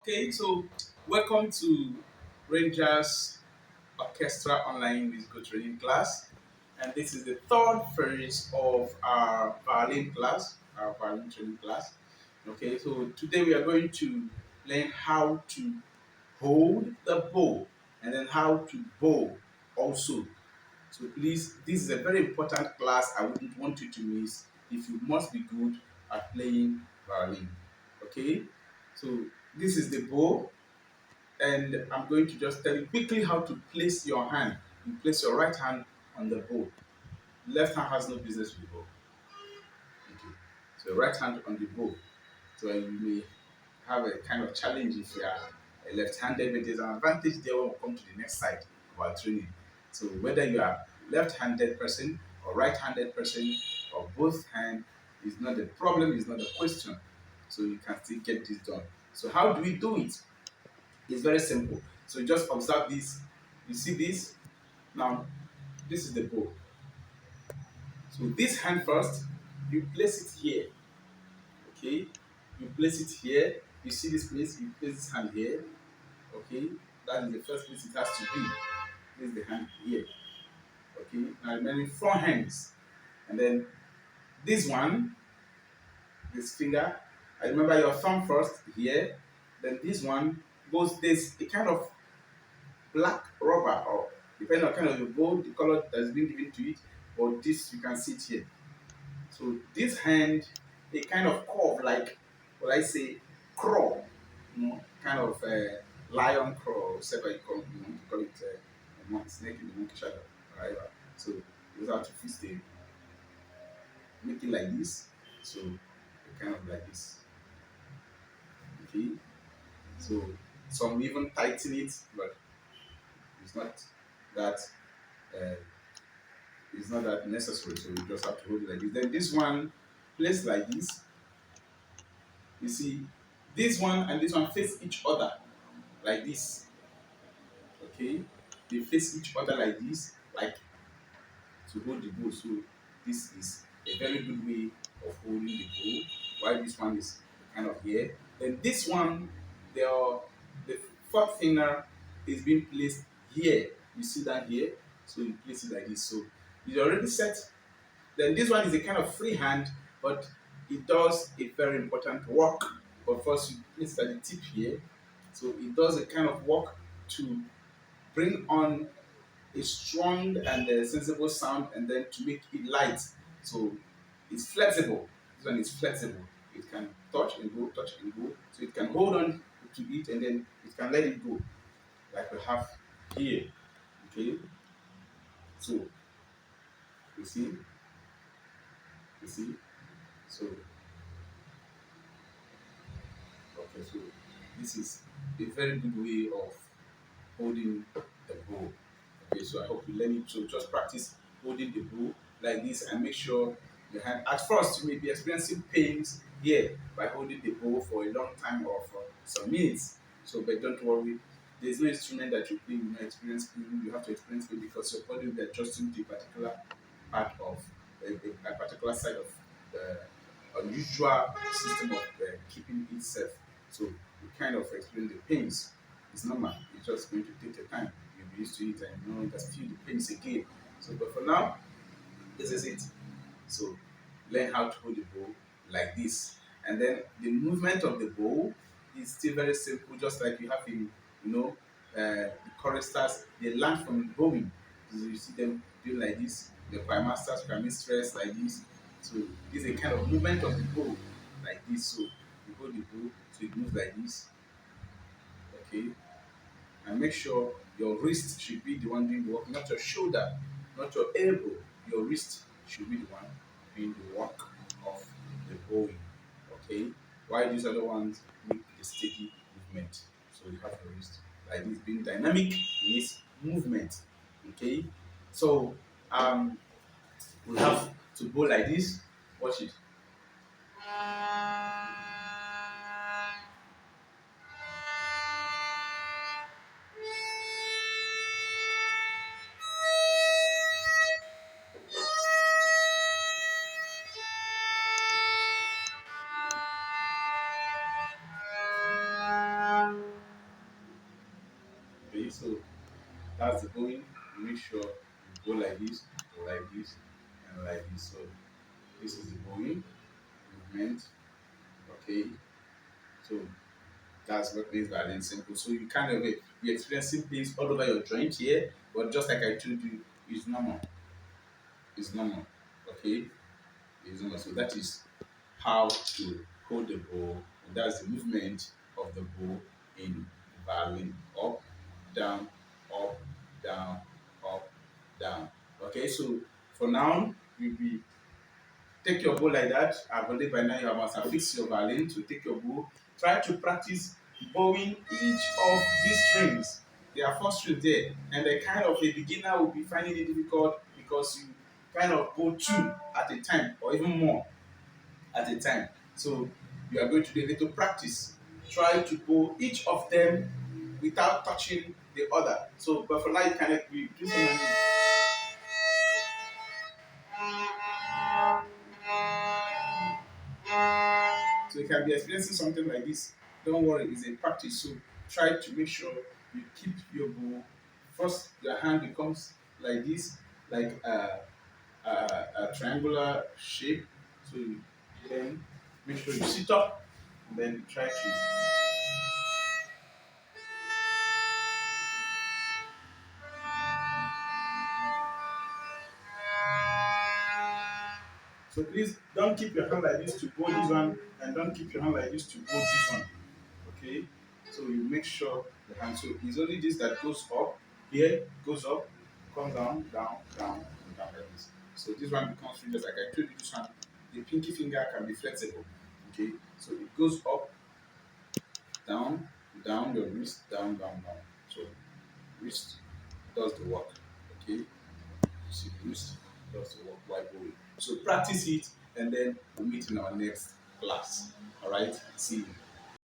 Okay, so welcome to Rangers Orchestra Online Musical Training Class, and this is the third phase of our violin class, our violin training class. Okay, so today we are going to learn how to hold the bow and then how to bow also. So please, this is a very important class I wouldn't want you to miss if you must be good at playing violin. Okay, so this is the bow, and I'm going to just tell you quickly how to place your hand. You place your right hand on the bow. Left hand has no business with the bow. Okay, so right hand on the bow. So you may have a kind of challenge if you are a left-handed, but there's an advantage there when we come to the next side of our training. So whether you are left-handed person or right-handed person or both hand is not the problem, is not the question. So you can still get this done. So how do we do it? It's very simple. So just observe this. You see this? Now, this is the bow. So this hand first, you place it here. Okay? You place it here. You see this place, you place this hand here. Okay, that is the first place it has to be. Place the hand here. Okay, now remaining four hands, and then this one, this finger. I remember your thumb first here. Then this one goes. There's a kind of black rubber, or depending on kind of the bowl, the color that's been given to it, or this you can see it here. So this hand, a kind of curve like, what I say, crawl, kind of lion crawl, whatever you want to call it, snake in the monkey shadow, whatever. So you just have to fix the, make it like this. So kind of like this. Okay. So some even tighten it, but it's not that uh, it's not that necessary. So you just have to hold it like this. Then this one placed like this. You see, this one and this one face each other like this. Okay, they face each other like this, like to hold the bow. So this is a very good way of holding the bow. While this one is kind of here. Then this one, the fourth finger is being placed here. You see that here. So you place it like this. So it's already set. Then this one is a kind of free hand, but it does a very important work. But first, you place it at the tip here. So it does a kind of work to bring on a strong and sensible sound, and then to make it light. So it's flexible. This one is flexible. It can touch and go, touch and go. So it can hold on to it, and then it can let it go, like we have here. Okay. So you see, you see. So okay. So this is a very good way of holding the bow. Okay, so I hope you learn it. So just practice holding the bow like this and make sure your hand. At first, you may be experiencing pains here by holding the bow for a long time or for some minutes. So, but don't worry. There's no instrument that you play will not experience pain. You have to experience pain because your body will be adjusting to a particular part of a particular side of the unusual system of keeping itself. So you kind of experience the pains. It's normal. It's just going to take a time. You'll be used to it and you know just feel the pains again. So but for now, this is it. So learn how to hold the bow like this. And then the movement of the bow is still very simple, just like you have in the choristers, they learn from bowing. You see them doing like this, the choir masters, choir mistress like this. So this is a kind of movement of the bow like this. So you hold the bow, so it moves like this. Okay, and make sure your wrist should be the one doing the work, not your shoulder, not your elbow. Your wrist should be the one doing the work of the bowing. Okay, while these other ones make a steady movement. So you have your wrist like this being dynamic in its movement. Okay, so we have to bow like this. Watch it. That's the bowing. You make sure you go like this, and like this. So this is the bowing movement. Okay, so that's what makes violin simple. So you kind of be experiencing things all over your joint here, but just like I told you, it's normal. It's normal. Okay, it's normal. So that is how to hold the bow. And that's the movement of the bow in violin. Up, down, up, down, up, down. Okay, so for now, we be take your bow like that. I believe by now you must have fixed your violin. To take your bow, try to practice bowing each of these strings. There are four strings there, and the kind of a beginner will be finding it difficult because you kind of bow two at a time or even more at a time. So you are going to do a little practice. Try to bow each of them without touching the other. So, but for now, you can do something. So you can be experiencing something like this. Don't worry, it's a practice. So try to make sure you keep your bow. First, your hand becomes like this, like a triangular shape. So you then make sure you sit up, and then try to. So please don't keep your hand like this to bow this one, and don't keep your hand like this to bow this one. Okay, so you make sure the hand, so it's only this that goes up here, goes up, comes down, down, down, and down like this. So this one becomes free, just like I told you. This one, the pinky finger can be flexible. Okay, so it goes up, down, down your wrist, down, down, down. So wrist does the work. Okay, you see wrist does the work while going. So practice it, and then we'll meet in our next class. All right, see you.